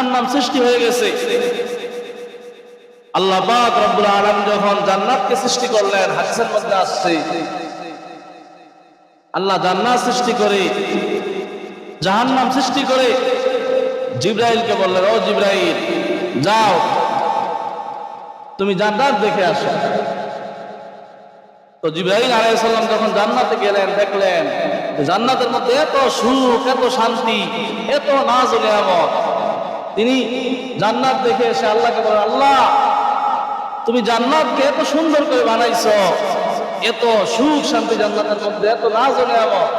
জাহান্নাম সৃষ্টি হয়ে গেছে। আল্লাহ পাক রব্বুল আলামিন যখন জান্নাতকে সৃষ্টি করলেন, হাদিসের মধ্যে আসছে আল্লাহ জান্নাত সৃষ্টি করে জাহান্নাম সৃষ্টি করে জিবরাইলকে বললেন, ও জিবরাইল, যাও তুমি জান্নাত দেখে আসো। তো জিবরাইল আলাইহিস সালাম যখন জান্নাতে গেলেন, দেখলেন জান্নাতের মধ্যে এত সুখ, এত শান্তি, এত নাজ ও নিয়ামত। তিনি জান্নাত দেখে এসে আল্লাহকে বলেন, আল্লাহ তুমি জান্নাতকে এত সুন্দর করে বানাইছো, এত সুখ শান্তি জান্নাতের মধ্যে, এত নাজ ও নিয়ামত,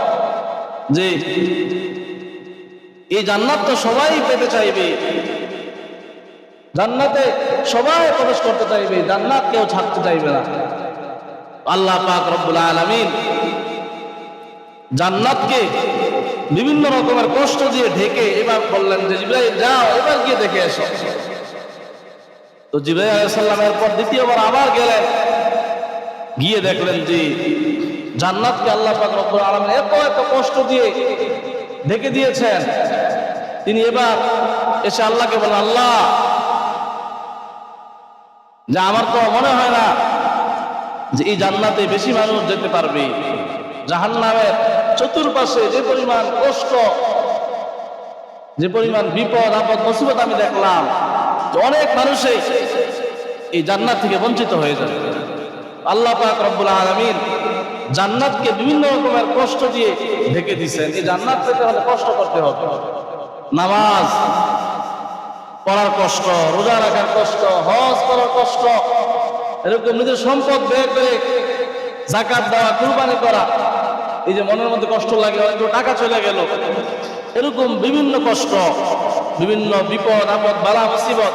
যে এই জান্নাত তো সবাই পেতে চাইবে, জান্নাতে সবাই প্রবেশ করতে চাইবে, জান্নাত কেউ ছাড়তে চাইবে না। আল্লাহ পাক রব্বুল আলামিন জান্নাতকে বিভিন্ন রকমের কষ্ট দিয়ে ঢেকে এবার বললেন যে জিবরাইল যাও, এবার গিয়ে দেখে এসো। তো জিবরাইল আলাইহিস সালামের পর দ্বিতীয়বার আবার গেলেন, গিয়ে দেখলেন যে জান্নাতকে আল্লাহ পাক রব্বুল আলামিন এত এত কষ্ট দিয়ে ঢেকে দিয়েছেন। তিনি এবার এসে আল্লাহকে বলেন, আল্লাহ, যে আমার তো মনে হয় না যে এই জান্নাতে বেশি মানুষ যেতে পারবে। জাহান্নামের চতুর্পাশে যে পরিমাণ কষ্ট, যে পরিমাণ বিপদ আপদ মুসিবত আমি দেখলাম, যে অনেক মানুষই এই জান্নাত থেকে বঞ্চিত হয়ে যাবে। আল্লাহ পাক রব্বুল আলামিন জান্নাতকে বিভিন্ন রকমের কষ্ট দিয়ে ঢেকে দিয়েছেন। এই জান্নাত পেতে হলে কষ্ট করতে হবে, নামাজ পড়ার কষ্ট, রোজা রাখার কষ্ট, হজ করার কষ্ট, এরকম নিজের সম্পদ ব্যয় করে যাকাত দেওয়া, কুরবানি করা। এই যে মনের মধ্যে কষ্ট লাগে, একটু টাকা চলে গেল, এরকম বিভিন্ন কষ্ট, বিভিন্ন বিপদ আপদ বালা মুসিবত,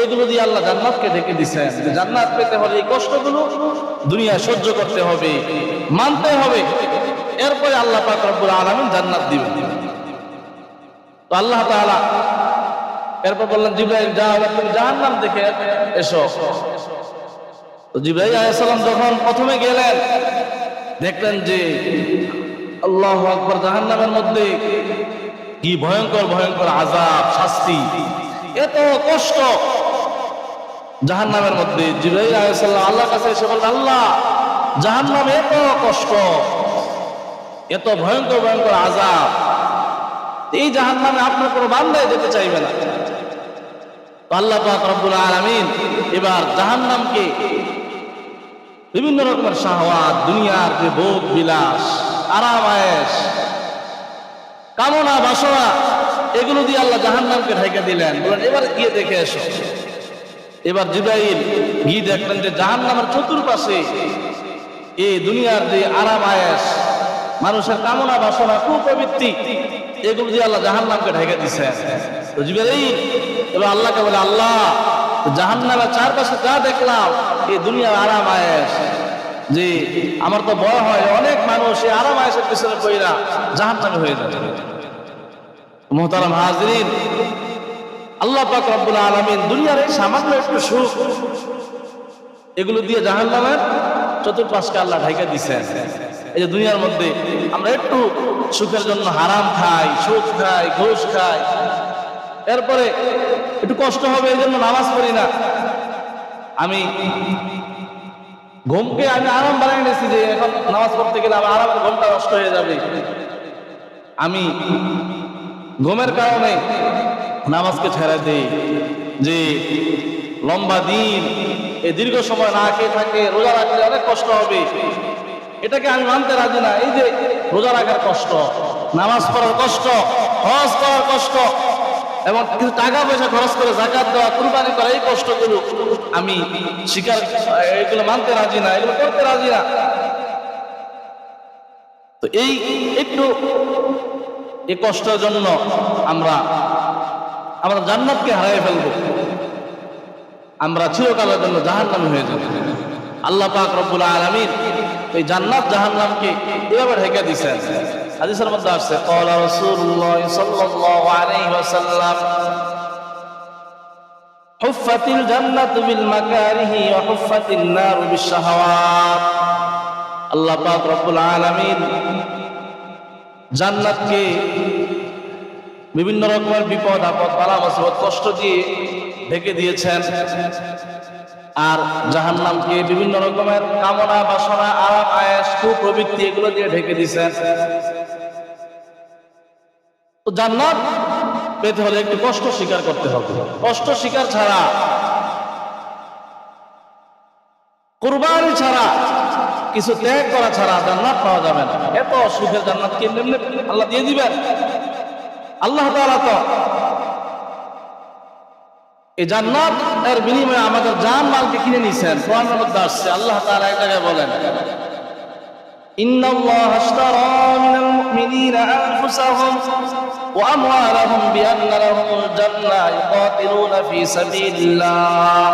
এগুলো দিয়ে আল্লাহ জান্নাতকে ঢেকে দিচ্ছেন। জান্নাত পেতে হলে এই কষ্টগুলো দুনিয়ায় সহ্য করতে হবে, মানতে হবে, এরপরে আল্লাহ পাক রব্বুল আলামিন জান্নাত দিবেন। তো আল্লাহ তাআলা এরপর বললেন, জিবরাইল যাও, তুমি জাহান্নাম দেখে এসো। তো জিবরাইল আলাইহিস সালাম যখন প্রথমে গেলেন, দেখলেন যে আল্লাহু আকবার, জাহান্নামের মধ্যে কি ভয়ঙ্কর ভয়ঙ্কর আযাব, শাস্তি, এত কষ্ট জাহান্নামের মধ্যে। জিবরাইল আলাইহিস সালাম আল্লাহর কাছে এসে বললেন, আল্লাহ, জাহান্নামে এত কষ্ট, এত ভয়ঙ্কর ভয়ঙ্কর আযাব, এই জাহান্নামে আপনার কোনো বান্দাই যেতে চাইবে না। আল্লাহ পাক রব্বুল আলামিন এবার জাহান্নামকে বিভিন্ন রকমের শাহওয়াত, দুনিয়ার যে ভোগ বিলাস, আরাম আয়েশ, কামনা বাসনা, এগুলো দিয়ে আল্লাহ জাহান্নামকে ঢেকে দিলেন। বলেন, এবার গিয়ে দেখে এসো। এবার জিবরাইল গিয়ে দেখলেন যে জাহান্নামের চতুর্পাশে এই দুনিয়ার যে আরাম আয়েশ, মানুষের কামনা বাসনা, কুপ্রবৃত্তি, এগুলো দিয়ে আল্লাহ জাহান্নামকে ঢেকে দিচ্ছেন। তো জিবরাইল এবার আল্লাহকে বলে, আল্লাহ, জাহান্নামের চারপাশে যা দেখলাম, এই দুনিয়ার আরাম আয়েশ, যে আমার তো ভয় হয় অনেক মানুষ এই আরাম আয়েশের পিছনে পড়া জাহান্নামে হয়ে যাবে। মুহতারাম হাজিরিন, আল্লাহ পাক রব্বুল আলামিন দুনিয়ার এই সামান্য একটু সুখ, এগুলো দিয়ে জাহান্নামের চতুর্পাশকে আল্লাহ ঢেকে দিচ্ছেন। এই যে দুনিয়ার মধ্যে আমরা একটু সুখের জন্য হারাম খাই, সুদ খাই, ঘুষ খাই, এরপরে একটু কষ্ট হবে এই জন্য নামাজ পড়ি না। আমি ঘুমকে আরাম বানাই নিয়েছি, যে এখন নামাজ পড়তে গেলে আমার আরামের ঘুমটা নষ্ট হয়ে যাবে। আমি ঘুমের কারণে নামাজকে ছেড়ে দিই, যে লম্বা দিন এই দীর্ঘ সময় না খেয়ে থাকে, রোজা রাখলে অনেক কষ্ট হবে, এটাকে আমি মানতে রাজি না। এই যে রোজা রাখার কষ্ট, নামাজ পড়ার কষ্ট, হজ করার কষ্ট, এবং কিছু টাকা পয়সা খরচ করে যাকাত দেওয়া, কুরবানি করা, এই কষ্টগুলো আমি স্বীকার, এগুলো মানতে রাজি না, এগুলো করতে রাজি না। তো এই একটু এই কষ্টের জন্য আমরা জান্নাতকে হারিয়ে ফেলবো, আমরা চিরকালের জন্য জাহান্নামী হয়ে যাব। আল্লাহ পাক রব্বুল আলামিন এই জান্নাত জাহান্নামকে এভাবে ঢেকে দিয়েছেন। হাদিসের মধ্যে আসছে, ক্বালা রাসূলুল্লাহ সাল্লাল্লাহু আলাইহি ওয়াসাল্লাম, হুফফাতিল জান্নাতু বিল মাকারিহি ওয়া হুফফাতিন নারু বিশ শাহাওয়াত। আল্লাহ পাক রব্বুল আলামিন জান্নাতকে বিভিন্ন রকমের বিপদ আপদ বালা মুসিবত কষ্ট দিয়ে ঢেকে দিয়েছেন, আর জাহান্নামকে বিভিন্ন রকমের কামনা বাসনা আরাম আয়েশ কুপ্রবৃত্তি এগুলো দিয়ে ঢেকে দিয়েছেন। তো জান্নাত পেতে হলে একটু কষ্ট স্বীকার করতে হবে। কষ্ট স্বীকার ছাড়া, কুরবানি ছাড়া, কিছু ত্যাগ করা ছাড়া জান্নাত পাওয়া যাবে না। এত সুখের জান্নাত কেমনে আল্লাহ দিয়ে দিবেন? আল্লাহ তাআলা তো এই জান্নাত এর বিনিময়ে আমাদের জান মালকে কিনে নিয়েছেন। কোরআনের মধ্যে আসছে, আল্লাহ তাআলা এক জায়গায় বলেন, ইন্নাল্লাহা আশতারা মিনাল মুমিনিনা আনফুসাহুম ওয়া আমওয়ালাহুম বিআন্না লাহুমুল জান্নাহ ইউকাতিলুনা ফি সাবিলিল্লাহ।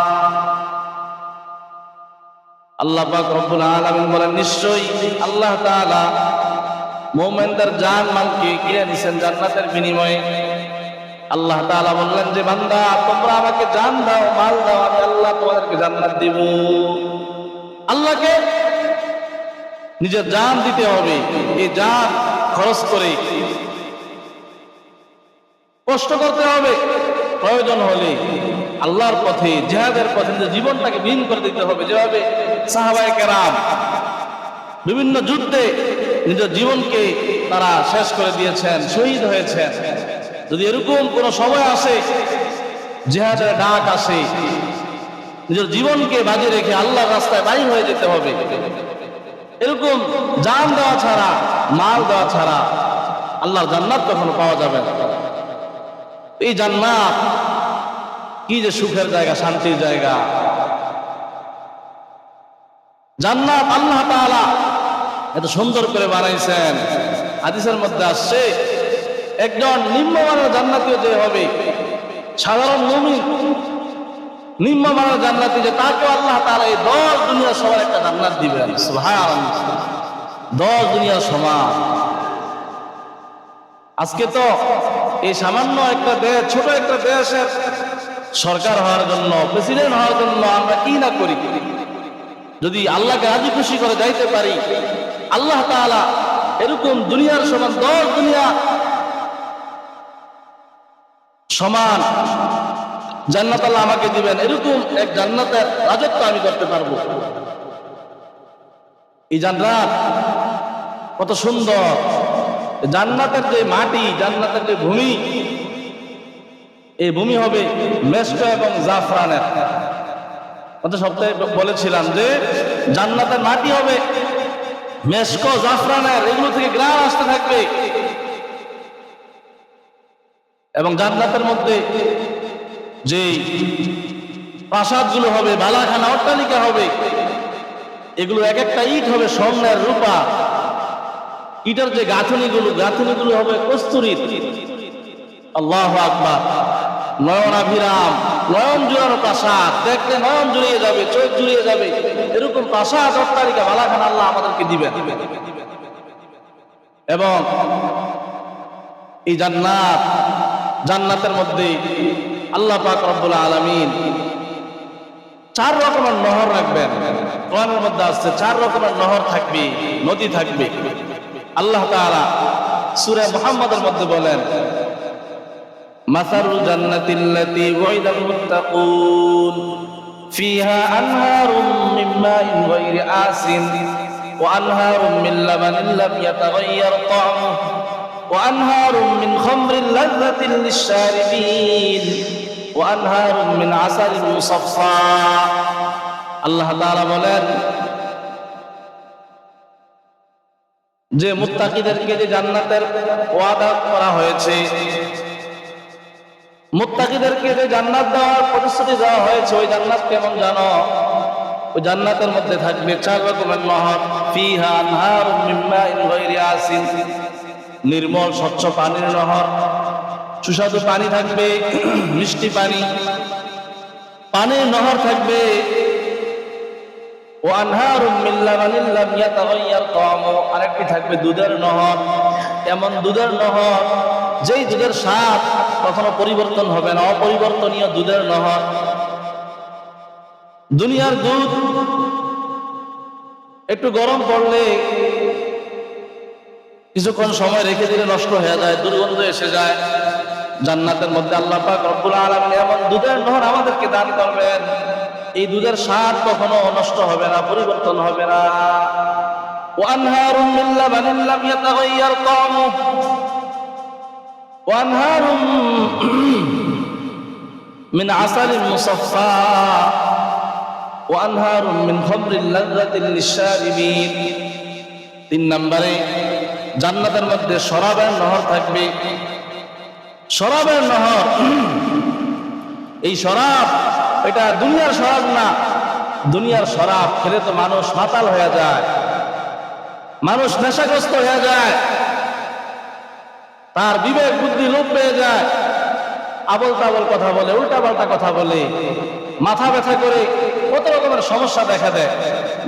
আল্লাহ পাক রব্বুল আলামিন বলেন, নিশ্চয়ই আল্লাহ তাআলা মুমিনদের জান মালকে কিনে নিয়েছেন জান্নাতের বিনিময়ে। আল্লাহ তাআলা বললেন যে বান্দা তোমরা আমাকে জান দাও, মাল দাও, আমি আল্লাহ তোমাদেরকে জান্নাত দিব। আল্লাহকে নিজের জান দিতে হবে। এই জান খরচ করে কষ্ট করতে হবে, প্রয়োজন হলে আল্লাহর পথে জিহাদের পথে নিজের জীবনটাকে বিলীন করে দিতে হবে। যেভাবে সাহাবায়ে কেরাম বিভিন্ন যুদ্ধে নিজের জীবনকে তারা শেষ করে দিয়েছেন, শহীদ হয়েছেন। যদি এরকম কোন সময় আসে, জিহাদের ডাক আসে, নিজের জীবনকে বাজি রেখে আল্লাহর রাস্তায় বাইর হয়ে যেতে হবে। এরকম জান দেওয়া ছাড়া, মাল দেওয়া ছাড়া আল্লাহর জান্নাত কখনো পাওয়া যাবে না। এই জান্নাত কি যে সুখের জায়গা, শান্তির জায়গা। জান্নাত আল্লাহ তাআলা এত সুন্দর করে বানাইছেন। হাদিসের মধ্যে আসছে, একজন নিম্নমানের জান্নাতীয় যে হবে, সাধারণ মুমিন নিম্নমানের জান্নাতি, যে তাকে আল্লাহ তাআলা এই 10 দুনিয়া সবার একটা জান্নাত দিবেন। সুবহানাল্লাহ, 10 দুনিয়া সমান। আজকে তো এই সামান্য একটা দেশ, ছোট একটা দেশের সরকার হওয়ার জন্য, প্রেসিডেন্ট হওয়ার জন্য আমরা কি না করি। যদি আল্লাহকে রাজি খুশি করে যাইতে পারি, আল্লাহ তাআলা এরকম দুনিয়ার সমান 10 দুনিয়া সমান জান্নাত আল্লাহ আমাকে দিবেন। এরকম এক জান্নাতের রাজত্ব আমি করতে পারবো। এই জান্নাত কত সুন্দর! জান্নাতের যে মাটি, জান্নাতের যে ভূমি, এই ভূমি হবে মেশক এবং জাফরানের। গত সপ্তাহে বলেছিলাম যে জান্নাতের মাটি হবে মেশক, জাফরানের, এগুলো থেকে গ্রাম আসতে থাকবে। এবং জান্নাতের মধ্যে যে প্রাসাদগুলো হবে, বালাখানা, অট্টালিকা হবে, এগুলো এক একটা ইট হবে স্বর্ণের, রূপা। ইটের যে গাঁথনিগুলো হবে কস্তুরীর। আল্লাহু আকবার! নয়নাভিরাম, নয়ন জুড়ানো প্রাসাদ, দেখলে নয়ন জুড়িয়ে যাবে, চোখ জুড়িয়ে যাবে। এরকম প্রাসাদ, অট্টালিকা, বালাখানা আল্লাহ আমাদেরকে দিবেন। এবং এই জান্নাতের মধ্যে আল্লাহ পাক রব্বুল আলামিন 4 রকমের নহর রাখবেন। কোরআনের মধ্যে আসছে 4 রকমের নহর থাকবে, নদী থাকবে। আল্লাহ তাআলা সূরা মুহাম্মাদের মধ্যে বলেন, মাসারুল জান্নাতিল্লাতী ওয়াইদাল মুত্তাকুন ফিহা আনহারুম মিন মাইন গায়রি আসিন ওয়া আনহারুম মিন লাবানিন লাম ইয়াতাগায়্যার তা'মুহু ওয়া আনহারুম মিন খামরিন লাযযাতিন লিশ-শারিবিন ওয়া আনহারুম মিন আসালিন মুসাফফা। আল্লাহ তাআলা বলেন যে মুত্তাকিদেরকে যে জান্নাতের ওয়াদা করা হয়েছে, মুত্তাকিদেরকে যে জান্নাত দেওয়ার প্রতিশ্রুতি দেওয়া হয়েছে, ওই জান্নাত কেমন জানো? ওই জান্নাতের মধ্যে থাকবে 4 রকমের নহর। ফিহা আনহারুম মিন মাইন গায়রি আসিন, নির্মল স্বচ্ছ পানির নহর, সুস্বাদু পানি থাকবে, মিষ্টি পানি, পানির নহর থাকবে। ওয়া আনহারুম মিন লাবানিন লাম ইয়াতাগায়্যার তা'মুহু, আরেকটি থাকবে দুধের নহর। এমন দুধের নহর যেই দুধের স্বাদ কখনো পরিবর্তন হবে না, অপরিবর্তনীয় দুধের নহর। দুনিয়ার দুধ একটু গরম পড়লে, কিছুক্ষণ সময় রেখে দিলে নষ্ট হয়ে যায়, দুর্গন্ধ এসে যায়। জান্নাতের মধ্যে আল্লাহ পাক রব্বুল আলামিন এমন দুধের নহর আমাদেরকে দান করবেন, এই দুধের স্বাদ কখনো নষ্ট হবে না, পরিবর্তন হবে না। ওয়ানহারুম মিন লাবানিন লাম ইয়াতাগায়্যার তা'মুহু ওয়ানহারুম মিন আসালিন মুসাফফা ওয়ানহারুম মিন খামরিন লাযযাতিন লিশ-শারিবিন। 3 নম্বরে জান্নাতের মধ্যে শরাবের নহর থাকবে। শরাবের নহর, এই শরাব এটা দুনিয়ার শরাব না। দুনিয়ার শরাব খেলে তো মানুষ মাতাল হয়ে যায়, মানুষ নেশাগ্রস্ত হয়ে যায়, তার বিবেক বুদ্ধি লোপ পেয়ে যায়, আবল তাবল কথা বলে, উল্টা পাল্টা কথা বলে, মাথা ব্যথা করে, কত রকমের সমস্যা দেখা দেয়।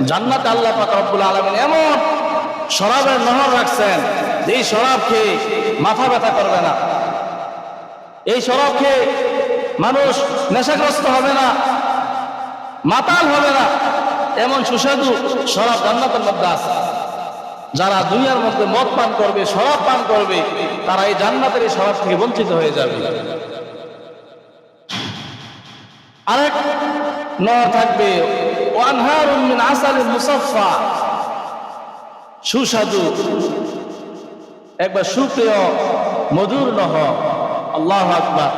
জান্নাতে আল্লাহ পাক রব্বুল আলামিন এমন শরাবের নহর রাখছেন, এই শরাব খেয়ে মাথা ব্যথা করবে না, এই শরাব খেয়ে মানুষ নেশাগ্রস্ত হবে না, মাতাল হবে না। এমন সুস্বাদু শরাব জান্নাতের মধ্যে আছে। যারা দুনিয়ার মধ্যে মদ পান করবে, শরাব পান করবে, তারা এই জান্নাতের এই শরাব থেকে বঞ্চিত হয়ে যাবে। আরেক নহর থাকবে, ওয়ানহারুম মিন আসালিন মুসাফফা, সুস্বাদু একবার সুপ্রিয় মধুর নহর। আল্লাহু আকবার।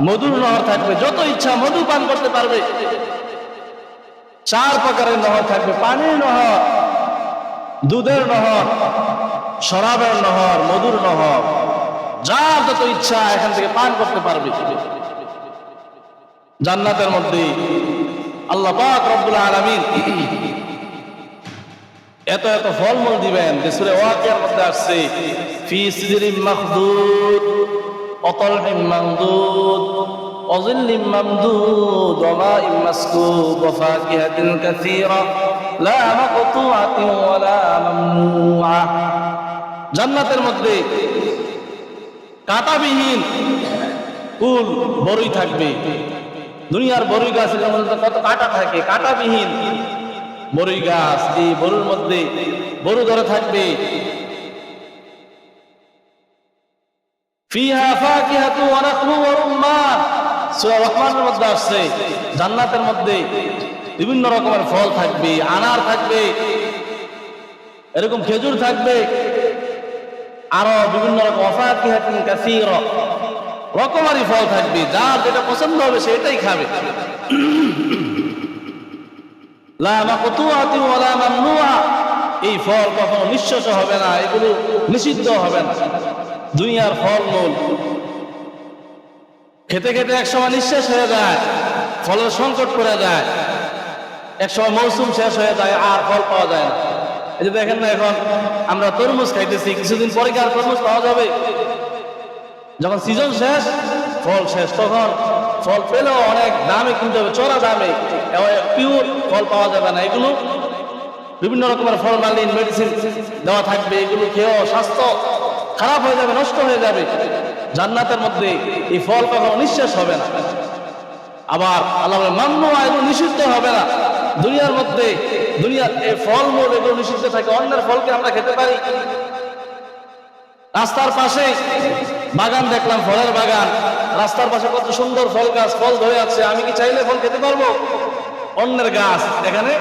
মধুর নহর থাকবে, যত ইচ্ছা মধু পান করতে পারবে। 4 প্রকারের নহর থাকবে, পানির নহর, দুধের নহর, শরাবের নহর, মধুর নহর। যার যত ইচ্ছা এখান থেকে পান করতে পারবে। জান্নাতের মধ্যে আল্লাহ পাক রব্বুল আলামিন এত এত ফলমূল দিবেন যে সূরা ওয়াকিয়ার মধ্যে আসছে, ফি সিদরিম মাখদুদ ওয়া তালহিম মামদুদ ওয়া যিল্লিম মামদুদ ওয়া মাইন মাসকুব ওয়া ফাকিহাতিন কাসীরা লা মাকতুআতিন ওয়া লা মামনুআ। জান্নাতের মধ্যে কাঁটাবিহীন কুল বড়ই থাকবে। দুনিয়ার বড়ই গাছের মধ্যে কত কাঁটা থাকে, কাঁটাবিহীন বড়ই গাছ, এই বড়ুর মধ্যে বড়ু ধরে থাকবে। ফিহা ফাকিহাতু ওয়া নাখলু ওয়া রুম্মান, সূরা রহমানের মধ্যে আসছে জান্নাতের মধ্যে বিভিন্ন রকমের ফল থাকবে, আনার থাকবে, এরকম খেজুর থাকবে, আরো বিভিন্ন রকম ফাকিহাতিন কাসীরা, রকমারি ফল থাকবে। যার যেটা পছন্দ হবে সেটাই খাবে। লা মাকতুআতিন ওয়া লা মামনুআ, এই ফল কখনো নিঃশেষ হবে না, এগুলো নিষিদ্ধ হবে না। দুনিয়ার ফলমূল খেতে খেতে একসময় নিঃশেষ হয়ে যায়, ফলের সংকট পড়ে যায়, একসময় মৌসুম শেষ হয়ে যায়, আর ফল পাওয়া যায় না। এই যে দেখেন না, এখন আমরা তরমুজ খাইতেছি, কিছুদিন পরে কি আর তরমুজ পাওয়া যাবে? যখন সিজন শেষ, ফল শেষ, তখন ফল পেলেও অনেক দামে কিনতে হবে, চড়া দামে, পিওর ফল পাওয়া যাবে না। এগুলো বিভিন্ন রকমের ফরমালিন মেডিসিন দেওয়া থাকবে, এগুলো খেয়েও স্বাস্থ্য খারাপ হয়ে যাবে, নষ্ট হয়ে যাবে। জান্নাতের মধ্যে এই ফল কখনো নিঃশেষ হবে না। আবার আল্লাহ বলে মামনুআ, এগুলো নিষিদ্ধ হবে না। দুনিয়ার মধ্যে দুনিয়ার এই ফলমূল এগুলো নিষিদ্ধ থাকে, অন্যের ফলকে আমরা খেতে পারি। রাস্তার পাশে বাগান দেখলাম, ফলের বাগান, রাস্তার পাশে কত সুন্দর ফল গাছ, ফল ধরে আছে, আমি কি চাইলে ফল খেতে পারবো? অন্যের গাছ, এখানে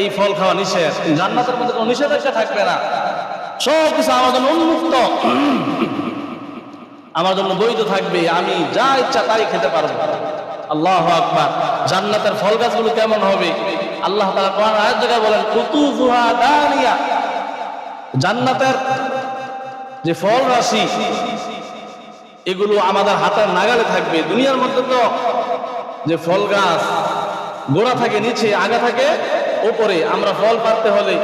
এই ফল খাওয়া নিষেধ। জান্নাতের মধ্যে কোনো নিষেধাজ্ঞা থাকবে না, সব কিছু আমার জন্য উন্মুক্ত, আমার জন্য বৈধ থাকবে, আমি যা ইচ্ছা তাই খেতে পারবো। আল্লাহু আকবার। জান্নাতের ফল গাছগুলো কেমন হবে? আল্লাহ তাআলা কোরআন আয়াত জায়গায় বলেন, কুতুফুহা দানিয়া, জান্নাতের যে ফল রাশি এগুলো আমাদের হাতের নাগালে থাকবে। দুনিয়ার মধ্যে তো যে ফল গাছ গোড়া থাকে নিচে, আগা থাকে উপরে, আমরা ফল পাড়তে হলে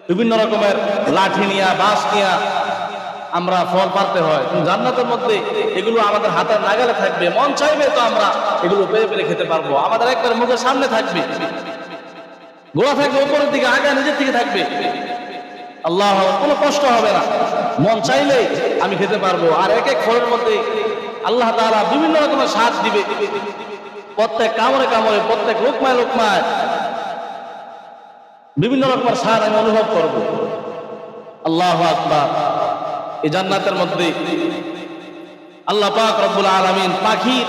বিভিন্ন রকমের লাঠি নিয়া, বাঁশ নিয়া আমরা ফল পাড়তে হয়। জান্নাতের মধ্যে এগুলো আমাদের হাতের নাগালে থাকবে, মন চাইবে তো আমরা এগুলো পেরে পেরে খেতে পারবো। আমাদের একবার মুখের সামনে থাকবে, গোড়া থাকবে উপরের দিকে, আগা নিজের দিকে থাকবে। আল্লাহ, কোনো কষ্ট হবে না, মন চাইলেই আমি খেতে পারবো। আর এক এক ফলের মধ্যে আল্লাহ তাআলা বিভিন্ন রকমের স্বাদ দিবে, প্রত্যেক কামড়ে কামড়ে, প্রত্যেক লোকমায় লোকমায় বিভিন্ন রকমের স্বাদ আমি অনুভব করব। আল্লাহু আকবার। এই জান্নাতের মধ্যে আল্লাহ পাক রব্বুল আলামিন পাখির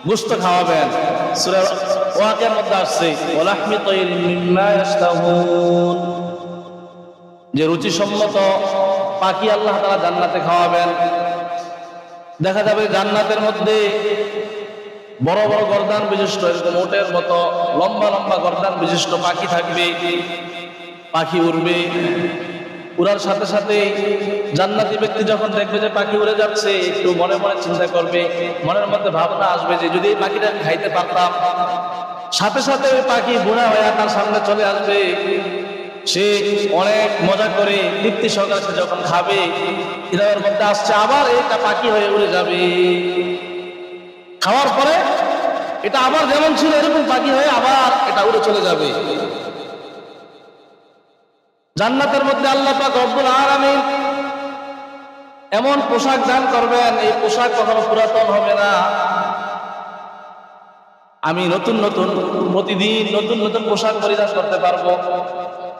গোশত খাওয়াবেন। সূরা ওয়াকিয়ার মধ্যে আসছে ওয়ালাহমি তাইর মিম্মা ইয়াশতাহুন, যে রুচিসম্মত পাখি আল্লাহ তাআলা জান্নাতে খাওয়াবেন। দেখা যাবে জান্নাতের মধ্যে বড় বড় গর্দান বিশিষ্ট, এরকম উটের মতো লম্বা লম্বা গর্দান বিশিষ্ট পাখি থাকবে। পাখি উড়বে, উড়ার সাথে সাথে জান্নাতি ব্যক্তি যখন দেখবে যে পাখি উড়ে যাচ্ছে, একটু মনে মনে চিন্তা করবে, মনের মধ্যে ভাবনা আসবে যে যদি এই পাখিটা আমি খাইতে পারতাম। সাথে সাথে ওই পাখি বুড়া হয়ে তার সামনে চলে আসবে। সে অনেক মজা করে তৃপ্তি সহকারে সে যখন খাবে, হৃদয়ের মধ্যে আসছে আবার এটা পাখি হয়ে উড়ে যাবে। খাওয়ার পরে এটা আবার যেমন ছিল এরকম পাখি হয়ে আবার এটা উড়ে চলে যাবে। জান্নাতের মধ্যে আল্লাহ পাক রব্বুল আলামিন এমন পোশাক দান করবেন, এই পোশাক কখনো পুরাতন হবে না। আমি নতুন নতুন প্রতিদিন নতুন নতুন পোশাক পরিধান করতে পারবো।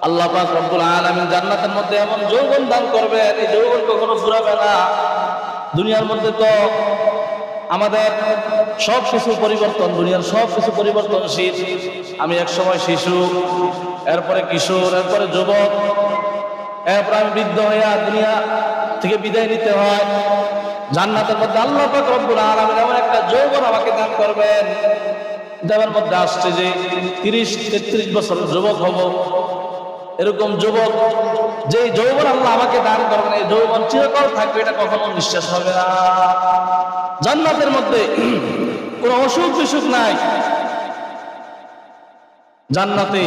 আল্লাহ পাক রব্বুল আলামিন জান্নাতের মধ্যে এমন যৌবন দান করবেন, এই যৌবন কখনো ফুরাবে না। দুনিয়ার মধ্যে তো আমাদের সব কিছু পরিবর্তন, দুনিয়ার সব কিছু পরিবর্তনশীল। আমি এক সময় শিশু, এরপরে কিশোর, এরপরে যুবক, এরপরে আমি বৃদ্ধ হইয়া দুনিয়া থেকে বিদায় নিতে হয়। জান্নাতের মধ্যে আল্লাহ পাক রব্বুল আলামিন এমন একটা যৌবন আমাকে দান করবেন, দেওয়ার মধ্যে আসছে যে 30-33 বছরের যুবক হব। এরকম যুবক, যে যৌবন আল্লাহ আমাকে দান করবেন, এই যৌবন চিরকাল থাকবে, এটা কখনো নিঃশ্বাস হবে না। জান্নাতের মধ্যে কোনো অসুখ বিসুখ নাই। জান্নাতে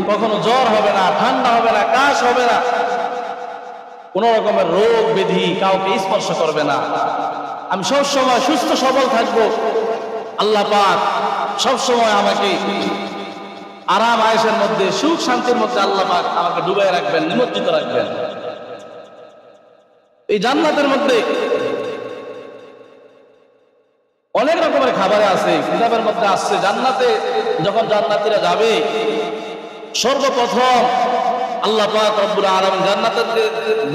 কখনো জ্বর হবে না, ঠান্ডা হবে না, কাশ হবে না, কোন রকমের রোগ ব্যাধি কাউকে স্পর্শ করবে না। আমি সবসময় সুস্থ সবল থাকবো। আল্লাহ পাক সবসময় আমাকে আরাম আয়েশের মধ্যে, সুখ শান্তির মধ্যে আল্লাহ পাক আমাকে ডুবাই রাখবেন, নিমজ্জিত রাখবেন। এই জান্নাতের মধ্যে অনেক রকমের খাবার আছে, কিতাবের মধ্যে আসছে জান্নাতে যখন জান্নাতীরা যাবে, সর্বপ্রথম আল্লাহ পাক রব্বুল আলামিন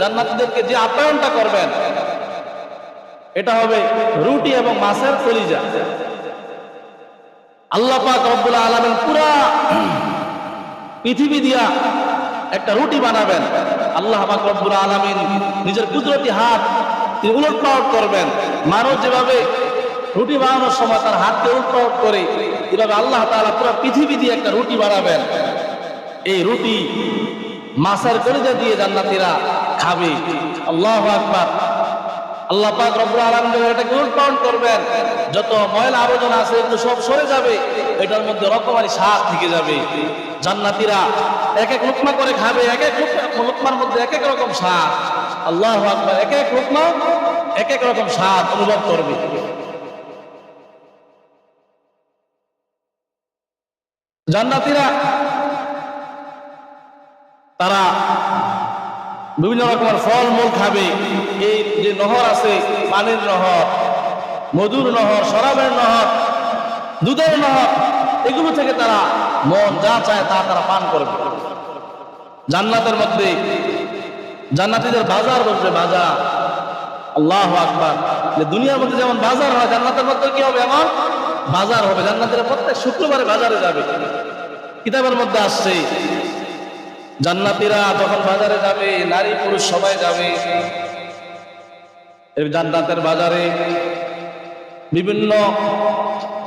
জান্নাতীদেরকে যে আপ্যায়নটা করবেন, এটা হবে রুটি এবং মাছের কলিজা। আল্লাহ পাক রব্বুল আলামিন পুরা পৃথিবী দিয়া একটা রুটি বানাবেন। আল্লাহ পাক রব্বুল আলামিন নিজের কুদরতি হাত তিনি উলটপালট করবেন। মানুষ যেভাবে রুটি বানানোর সময় তার হাতকে উলটপালট করে, এভাবে আল্লাহ তাআলা পুরো পৃথিবী দিয়ে একটা রুটি বানাবেন। এই রুটি মাছের কলিজা দিয়ে জান্নাতীরা খাবে। আল্লাহু আকবার। আল্লাহ পাক রব্বুল আলামিন এটাকে উলটপালট করবেন, যত ময়লা আবর্জনা আছে এগুলো সব সরে যাবে, এটার মধ্যে রকমারি স্বাদ থেকে যাবে। জান্নাতীরা এক এক লুকমা করে খাবে, এক এক লুকমার মধ্যে এক এক রকম স্বাদ। আল্লাহু আকবার। এক এক লুকমা এক এক রকম স্বাদ অনুভব করবে। জান্নাতীরা তারা বিভিন্ন রকমের ফল মূল খাবে। এই যে নহর আছে, পানির নহর, মধুর নহর, শরাবের নহর, দুধের নহর, এগুলো থেকে তারা মন যা চায় তা তারা পান করবে। জান্নাতের মধ্যে জান্নাতীদের বাজার বসবে, বাজার। আল্লাহু আকবার। দুনিয়ার মধ্যে যেমন বাজার হয়, জান্নাতের মধ্যে কি হবে? এমন বাজার হবে। জান্নাতীরা প্রত্যেক শুক্রবারে বাজারে যাবে। কিতাবের মধ্যে আসছে জান্নাতীরা যখন বাজারে যাবে, নারী পুরুষ সবাই যাবে। জান্নাতের বাজারে বিভিন্ন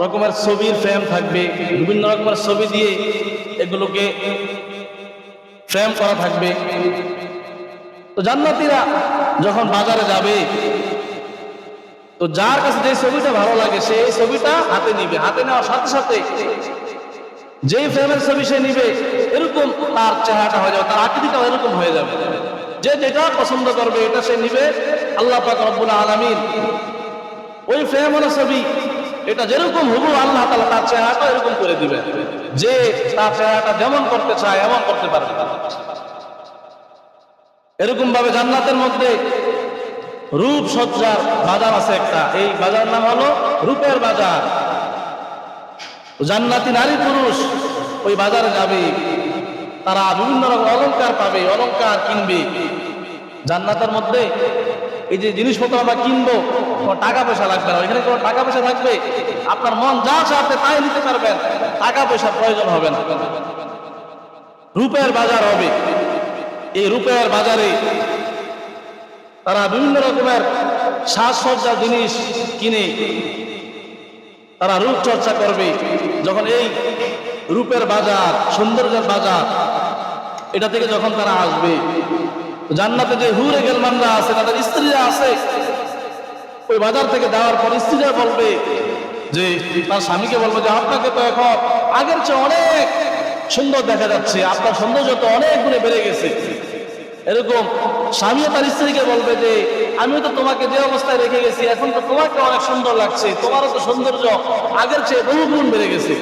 রকমের ছবির ফ্রেম থাকবে, বিভিন্ন রকমের ছবি দিয়ে এগুলোকে ফ্রেম করা থাকবে। তো জান্নাতীরা যখন বাজারে যাবে, তো যার কাছে যে ছবিটা ভালো লাগে সে এই ছবিটা হাতে নিবে। হাতে নেওয়ার সাথে সাথে যে ফ্রেমের ছবি সে নিবে, এরকম তার চেহারাটা হয়ে যাবে, তার আকৃতিটাও এরকম হয়ে যাবে। যে যেটা পছন্দ করবে এটা সে নিবে। আল্লাহ পাক রব্বুল আলামিন ওই ফ্রেমের ছবি এটা যেরকম হুবহু আল্লাহ তাআলা তার চেহারাটা এরকম করে দিবে। যে তার চেহারাটা যেমন করতে চায় এমন করতে পারবে। এরকম ভাবে জান্নাতের মধ্যে রূপ সজ্জার বাজার আছে একটা, এই বাজার নাম হলো রূপের বাজার। জান্নাতি নারী পুরুষ ওই বাজারে যাবে, তারা বিভিন্ন রকম অলংকার পাবে, অলংকার কিনবে। জান্নাতের মধ্যে এই যে জিনিসপত্র আমরা কিনবো, কোনো টাকা পয়সা লাগবে না। এখানে কোনো টাকা পয়সা থাকবে, আপনার মন যা চাচ্ছে তাই নিতে পারবেন, টাকা পয়সার প্রয়োজন হবে না। রূপের বাজার হবে। এই রূপের বাজারে তারা বিভিন্ন রকমের সাজসজ্জার জিনিস কিনে তারা রূপ চর্চা করবে। যখন এই রূপের বাজার, সৌন্দর্যের বাজার, এটা থেকে যখন তারা আসবে, জান্নাতে যে হুরে গেলমানরা আছে, তাদের স্ত্রীরা আছে, ওই বাজার থেকে দেওয়ার পর স্ত্রীরা বলবে যে, তার স্বামীকে বলবে যে, আপনাকে তো এখন আগের চেয়ে অনেক সুন্দর দেখা যাচ্ছে, আপনার সৌন্দর্য তো অনেক গুণে বেড়ে গেছে। এরকম স্বামীও তার স্ত্রীকে বলবে যে, আমিও তো তোমাকে যে অবস্থায় রেখে গেছি, এখন তো তোমাকে অনেক সুন্দর লাগছে, তোমারও তো সৌন্দর্য আগের চেয়ে বহু গুণ বেড়ে গেছে।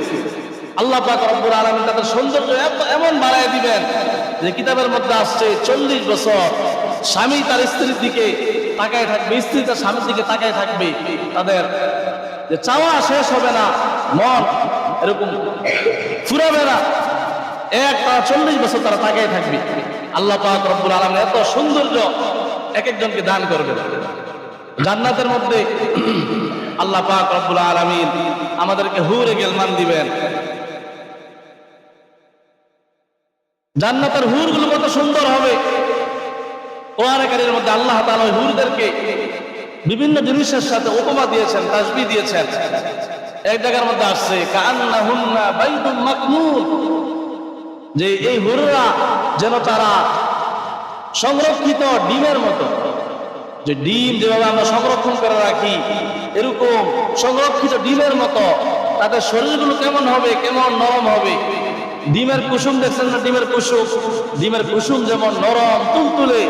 আল্লাহ পাক রব্বুল আলামিন তাদের সৌন্দর্য এমন বাড়ায় দিবেন যে কিতাবের মধ্যে আসছে 40 বছর স্বামী তার স্ত্রীর দিকে তাকায় থাকবে, স্ত্রী তার স্বামীর দিকে তাকায় থাকবে, তাদের যে চাওয়া শেষ হবে না, মন এরকম ফুরাবে না, একটা 40 বছর তারা তাকায় থাকবে। আল্লাহ পাক রব্বুল আলামিন এত সৌন্দর্য এক একজনকে দান করবেন। জান্নাতের মধ্যে আল্লাহ পাক রব্বুল আলামিন আমাদেরকে হুরে গেলমান দিবেন। জান্নাতের হুরগুলো কত সুন্দর হবে। কোরআনে কারীমের মধ্যে আল্লাহ তাআলা ওই হুরদেরকে বিভিন্ন জিনিসের সাথে উপমা দিয়েছেন, তাসবিহ দিয়েছেন। এক জায়গার মধ্যে আসছে কাআন্নাহুন্না বাইতুম মাকনুন, যে এই হুররা যেন তারা সংরক্ষিত ডিমের মতো। যে ডিম যেভাবে আমরা সংরক্ষণ করে রাখি, এরকম সংরক্ষিত ডিমের মতো তাদের শরীরগুলো কেমন হবে, কেমন নরম হবে। ডিমের কুসুম দেখছেন না, ডিমের কুসুম, ডিমের কুসুম যেমন নরম তুলতুলে,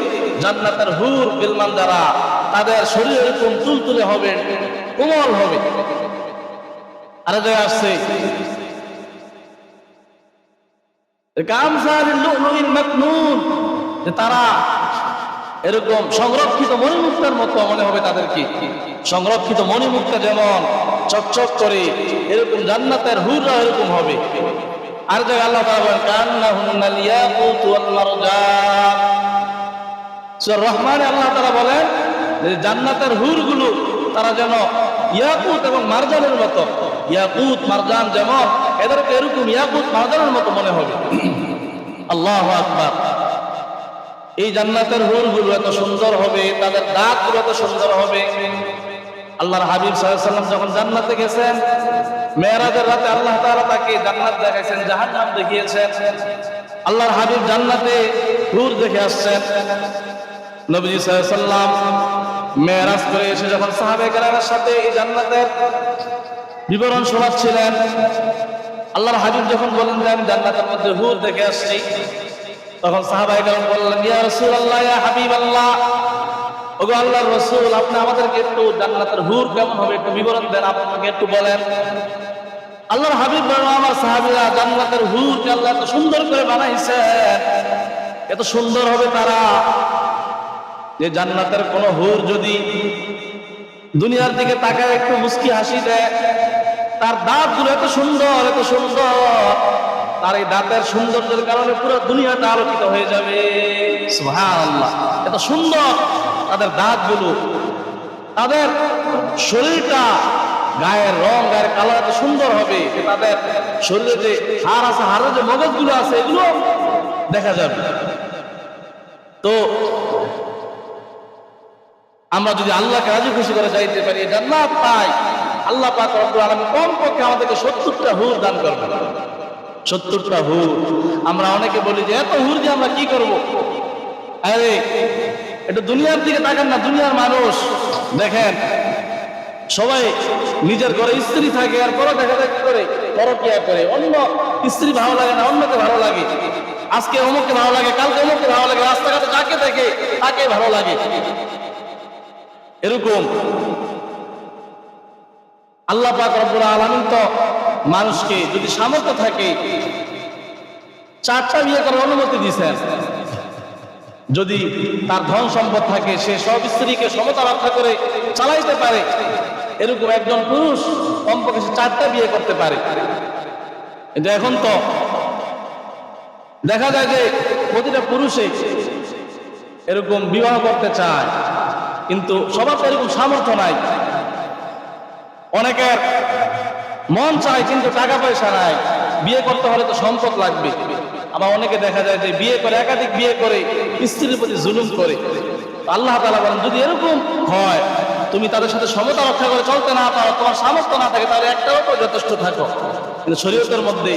জান্নাতের হুর গিলমান দ্বারা তাদের শরীর এরকম তুলতুলে হবে, কোমল হবে। আর জায়গায় আসছে কামসালিল লুলুইল মাকনুন, যে তারা এরকম সংরক্ষিত মণিমুক্তার মতো মনে হবে তাদেরকে। সংরক্ষিত মণিমুক্তা যেমন চকচক করে, এরকম জান্নাতের হুররা এরকম হবে। আর জায়গায় আল্লাহ তাআলা বলেন কান্নাহুন্নাল ইয়াকুত ওয়াল মারজান। সূরা রহমানে আল্লাহ তাআলা বলেন যে জান্নাতের হুরগুলো তারা যেন ইয়াকুত এবং মারজানের মতো। ইয়াকুত মারজান যেমন, এদেরকে এরকম ইয়াকুত মারজানের মতো মনে হবে। আল্লাহু আকবার। এই জান্নাতের হুরগুলো এত সুন্দর হবে, তাদের দাঁতগুলো এত সুন্দর হবে। আল্লাহর হাবিব সাল্লাল্লাহু আলাইহি ওয়াসাল্লাম যখন জান্নাতে গেছেন, মেরাজের রাতে আল্লাহ তাআলা তাকে জান্নাত দেখাইছেন, জাহান্নাম দেখিয়েছেন। আল্লাহর হাবিব জান্নাতে হুর দেখে আসছেন। নবী সাল্লাল্লাহু আলাইহি ওয়াসাল্লাম মেরাজ করে এসে যখন সাহাবায়ে কেরামের সাথে এই জান্নাতের বিবরণ শোনাচ্ছিলেন, আল্লাহর হাবিব যখন বলেন যে আমি জান্নাতের মধ্যে হুর দেখে আসছি, তখন সাহাবায়ে কেরাম বললেন ইয়া রাসূলুল্লাহ, ইয়া হাবিবাল্লাহ, ওগো আল্লাহর রাসূল, আপনি আমাদেরকে একটু জান্নাতের হুর কেমন হবে একটু বিবরণ দেন, আপনাকে একটু বলেন। আল্লাহর হাবিব বলেন আমার সাহাবীরা, জান্নাতের হুরকে আল্লাহ এত সুন্দর করে বানাইছেন, এত সুন্দর হবে তারা যে জান্নাতের কোন হুর যদি দুনিয়ার দিকে তাকায় একটু মুস্কি হাসি দেয়, তার দাঁতগুলো এত সুন্দর, এত সুন্দর, তার এই দাঁতের সৌন্দর্যের কারণে পুরো দুনিয়াটা আলোকিত হয়ে যাবে। সুবহানাল্লাহ, এত সুন্দর তাদের দাঁতগুলো, তাদের শরীরটা, গায়ের রং, গায়ের কালার এত সুন্দর হবে যে তাদের শরীরে যে হাড় আছে, হাড়ের যে মগজগুলো আছে, এগুলো দেখা যাবে। তো আমরা যদি আল্লাহকে রাজি খুশি করে যাইতে পারি, জান্নাত পাই, আল্লাহ পাক রব্বুল আলামিন কমপক্ষে আমাদেরকে 70টা হুর দান করবেন। 70টা হুর। আমরা অনেকে বলি যে এত হুর দিয়ে আমরা কি করব? আরে এটা দুনিয়ার দিকে তাকান না, দুনিয়ার মানুষ দেখেন সবাই নিজের ঘরে স্ত্রী থাকে, আর পরে দেখা দেখি করে পরকিয়া করে, অন্য স্ত্রী ভালো লাগে না, অন্যকে ভালো লাগে, আজকে অমুককে ভালো লাগে, কালকে অমুককে ভালো লাগে, রাস্তাঘাটে যাকে দেখে তাকে ভালো লাগে। এরকম আল্লাহ পাক রব্বুল আলামিন তো মানুষকে যদি সামর্থ্য থাকে 4টা বিয়ে করার অনুমতি দিয়েছেন। যদি তার ধন সম্পদ থাকে, সে সব স্ত্রীকে সমতা রক্ষা করে চালাইতে পারে, এরকম একজন পুরুষ কমপক্ষে 4টা বিয়ে করতে পারে। কিন্তু এখন তো দেখা যায় যে প্রতিটা পুরুষে এরকম বিবাহ করতে চায়, কিন্তু সবার তো এরকম সামর্থ্য নাই। অনেকের মন চায় কিন্তু টাকা পয়সা নাই, বিয়ে করতে হলে তো সম্পদ লাগবে। আবার অনেকে দেখা যায় যে বিয়ে করে, একাধিক বিয়ে করে, স্ত্রীর প্রতি জুলুম করে। আল্লাহ তাআলা বলেন যদি এরকম হয়, তুমি তাদের সাথে সমতা রক্ষা করে চলতে না পারো, তোমার সামর্থ্য না থাকে, তাহলে একটাও তো যথেষ্ট থাকো। কিন্তু শরীয়তের মধ্যে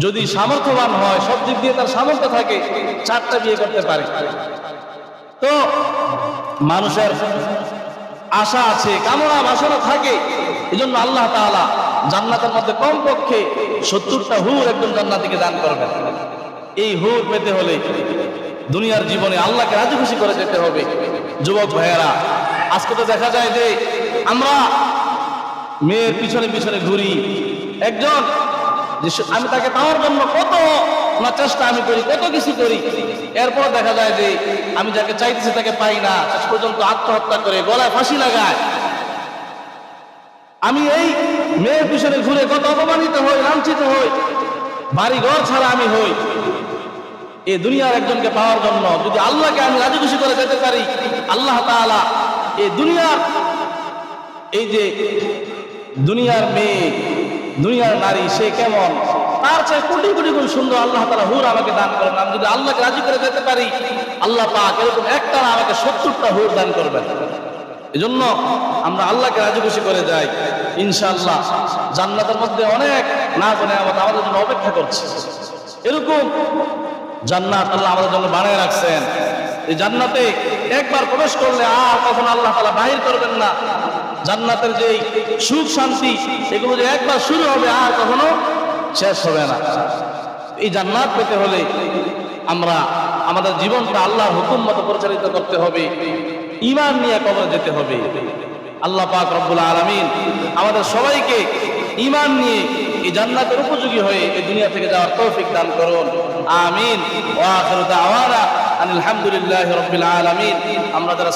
যদি সামর্থ্যবান হয়, সব দিক দিয়ে তার সামর্থ্য থাকে, 4টা বিয়ে করতে পারে। তো মানুষের আশা আছে, কামনা বাসনা থাকে, এই জন্য আল্লাহ তাআলা জান্নাতের মধ্যে কমপক্ষে 70টা হুর একজন জান্নাতীকে দান করবেন। এই হুর পেতে হলে দুনিয়ার জীবনে আল্লাহকে রাজি খুশি করে যেতে হবে। যুবক ভাইয়েরা, আজকে তো দেখা যায় যে আমরা মেয়ের পিছনে পিছনে ঘুরি, একজন যে আমি তাকে পাওয়ার জন্য কত না চেষ্টা আমি করি, কত কিছু করি, এরপর দেখা যায় যে আমি যাকে চাইতেছি তাকে পাই না, শেষ পর্যন্ত আত্মহত্যা করে গলায় ফাঁসি লাগায়। আমি এই মেয়ের পিছনে ঘুরে কত অপমানিত হই, লাঞ্ছিত হই, বাড়ি ঘর ছাড়া আমি হই। এই দুনিয়ার একজনকে পাওয়ার জন্য যদি আল্লাহকে আমি রাজি খুশি করে যেতে পারি, আল্লাহ তাআলা এই দুনিয়ার, এই যে দুনিয়ার মেয়ে, দুনিয়ার নারী, সে কেমন, তার চেয়ে কোটি কোটি গুণ সুন্দর আল্লাহ তাআলা হুর আমাকে দান করেন। আমি যদি আল্লাহকে রাজি করে যেতে পারি, আল্লাহ পাক এরকম একটা না আমাকে 70টা হুর দান করবেন। এজন্য আমরা আল্লাহকে রাজি খুশি করে যাই, ইনশাআল্লাহ জান্নাতের মধ্যে অনেক নাজ ও নেয়ামত আমাদের জন্য অপেক্ষা করছে। এরকম জান্নাত আল্লাহ আমাদের জন্য বানিয়ে রাখছেন। এই জান্নাতে একবার প্রবেশ করলে আর কখনো আল্লাহ তাআলা বাহির করবেন না। জান্নাতের যে সুখ শান্তি, এগুলো যে একবার শুরু হবে আর কখনো শেষ হবে না। এই জান্নাত পেতে হলে আমরা আমাদের জীবনটা আল্লাহর হুকুম মতো পরিচালিত করতে হবে, ঈমান নিয়ে কবরে যেতে হবে। আল্লাহ পাক রব্বুল আলামিন আমাদের সবাইকে ঈমান নিয়ে এই জান্নাতের উপযোগী হয়ে এই দুনিয়া থেকে যাওয়ার তৌফিক দান করুন, আমিন। ওয়া আখিরু দাওয়ানা আনিল হামদুলিল্লাহি রাব্বিল আলামিন। আমরা যারা